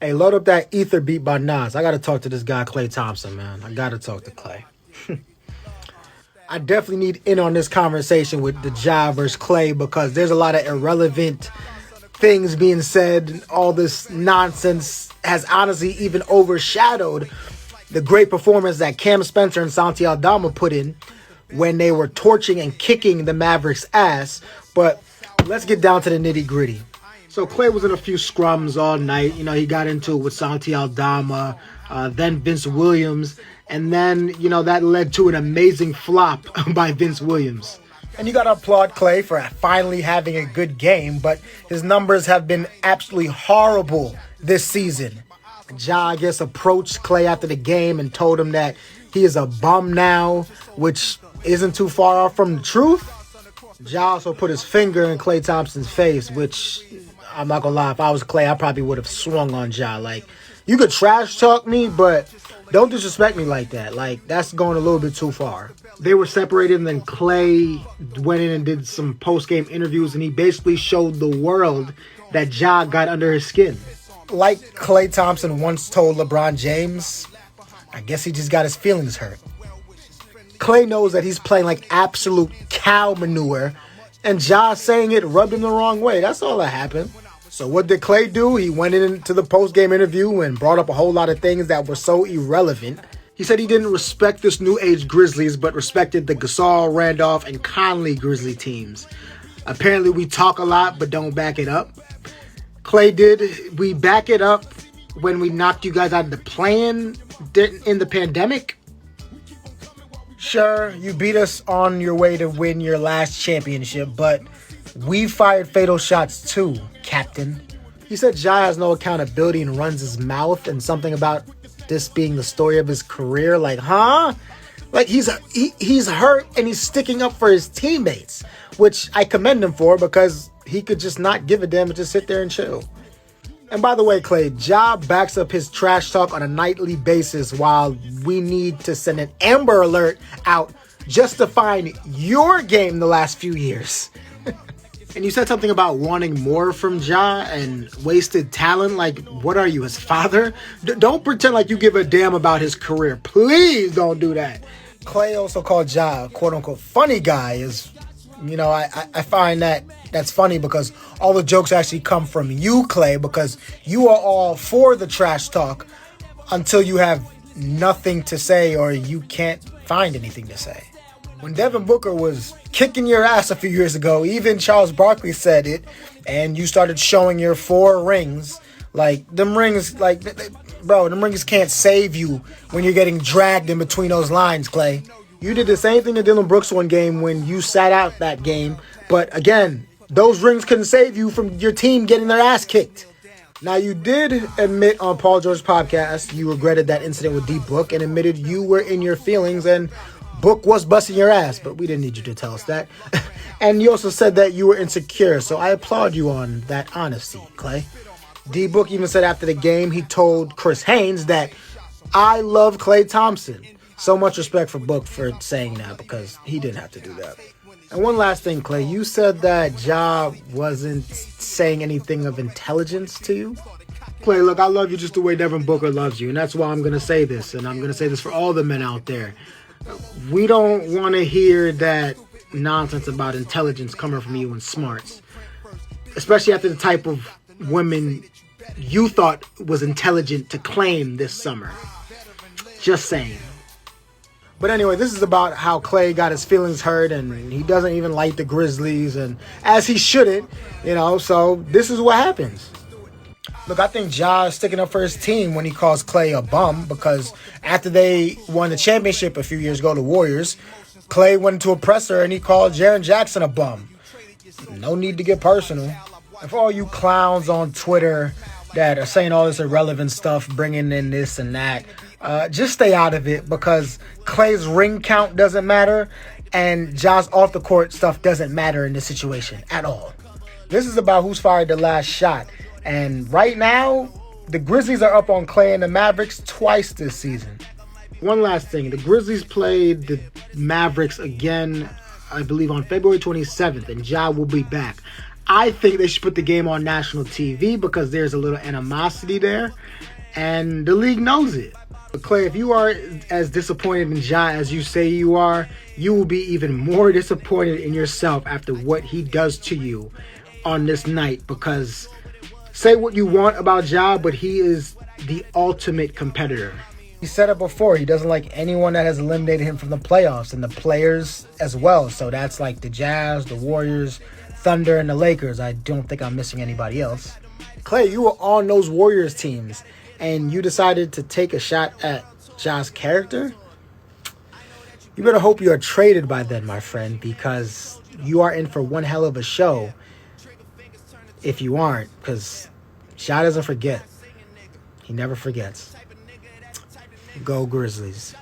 Hey, load up that Ether beat by Nas. I got to talk to this guy, Klay Thompson, man. I got to talk to Klay. I definitely need in on this conversation with the Ja versus Klay because there's a lot of irrelevant things being said. And all this nonsense has honestly even overshadowed the great performance that Cam Spencer and Santi Aldama put in when they were torching and kicking the Mavericks' ass. But let's get down to the nitty-gritty. So Klay was in a few scrums all night. You know, he got into it with Santi Aldama, then Vince Williams, and then, you know, that led to an amazing flop by Vince Williams. And you got to applaud Klay for finally having a good game, but his numbers have been absolutely horrible this season. Ja, I guess, approached Klay after the game and told him that he is a bum now, which isn't too far off from the truth. Ja also put his finger in Klay Thompson's face, which, I'm not gonna lie, if I was Klay, I probably would have swung on Ja. Like, you could trash talk me, but don't disrespect me like that. Like, that's going a little bit too far. They were separated, and then Klay went in and did some post-game interviews, and he basically showed the world that Ja got under his skin. Like Klay Thompson once told LeBron James, I guess he just got his feelings hurt. Klay knows that he's playing like absolute cow manure, and Ja saying it rubbed him the wrong way. That's all that happened. So what did Klay do? He went into the post-game interview and brought up a whole lot of things that were so irrelevant. He said he didn't respect this new age Grizzlies, but respected the Gasol, Randolph, and Conley Grizzly teams. Apparently we talk a lot, but don't back it up. Klay did. We back it up when we knocked you guys out of the play-in in the pandemic. Sure, you beat us on your way to win your last championship, but we fired fatal shots too, Captain. He said Ja has no accountability and runs his mouth, and something about this being the story of his career. Like, huh? Like, he's hurt and he's sticking up for his teammates, which I commend him for because he could just not give a damn and just sit there and chill. And by the way, Klay, Ja backs up his trash talk on a nightly basis while we need to send an Amber Alert out just to find your game the last few years. And you said something about wanting more from Ja and wasted talent. Like, what are you, his father? Don't pretend like you give a damn about his career. Please don't do that. Klay also called Ja a quote-unquote funny guy. I find that's funny because all the jokes actually come from you, Klay, because you are all for the trash talk until you have nothing to say or you can't find anything to say. When Devin Booker was kicking your ass a few years ago, even Charles Barkley said it, and you started showing your 4 rings. Like, them rings, them rings can't save you when you're getting dragged in between those lines, Klay. You did the same thing to Dylan Brooks one game when you sat out that game, but again, those rings couldn't save you from your team getting their ass kicked. Now, you did admit on Paul George's podcast you regretted that incident with D-Book and admitted you were in your feelings and Book was busting your ass, but we didn't need you to tell us that. And you also said that you were insecure, so I applaud you on that honesty, Klay. D-Book even said after the game he told Chris Haynes that I love Klay Thompson. So much respect for Book for saying that because he didn't have to do that. And one last thing, Klay, you said that Ja wasn't saying anything of intelligence to you. Klay, look, I love you just the way Devin Booker loves you, and that's why I'm going to say this, and I'm going to say this for all the men out there. We don't want to hear that nonsense about intelligence coming from you and smarts, especially after the type of women you thought was intelligent to claim this summer. Just saying. But anyway, this is about how Klay got his feelings hurt and he doesn't even like the Grizzlies, and as he shouldn't, so this is what happens. Look, I think Ja is sticking up for his team when he calls Klay a bum because after they won the championship a few years ago, the Warriors, Klay went into a presser and he called Jaren Jackson a bum. No need to get personal. And for all you clowns on Twitter that are saying all this irrelevant stuff, bringing in this and that, just stay out of it because Klay's ring count doesn't matter and Ja's off the court stuff doesn't matter in this situation at all. This is about who's fired the last shot. And right now, the Grizzlies are up on Klay and the Mavericks twice this season. One last thing. The Grizzlies played the Mavericks again, I believe, on February 27th, and Ja will be back. I think they should put the game on national TV because there's a little animosity there, and the league knows it. But Klay, if you are as disappointed in Ja as you say you are, you will be even more disappointed in yourself after what he does to you on this night. Because say what you want about Ja, but he is the ultimate competitor. He said it before. He doesn't like anyone that has eliminated him from the playoffs, and the players as well. So that's like the Jazz, the Warriors, Thunder, and the Lakers. I don't think I'm missing anybody else. Klay, you were on those Warriors teams, and you decided to take a shot at Ja's character? You better hope you are traded by then, my friend, because you are in for one hell of a show if you aren't, because Ja doesn't forget. He never forgets. Go Grizzlies.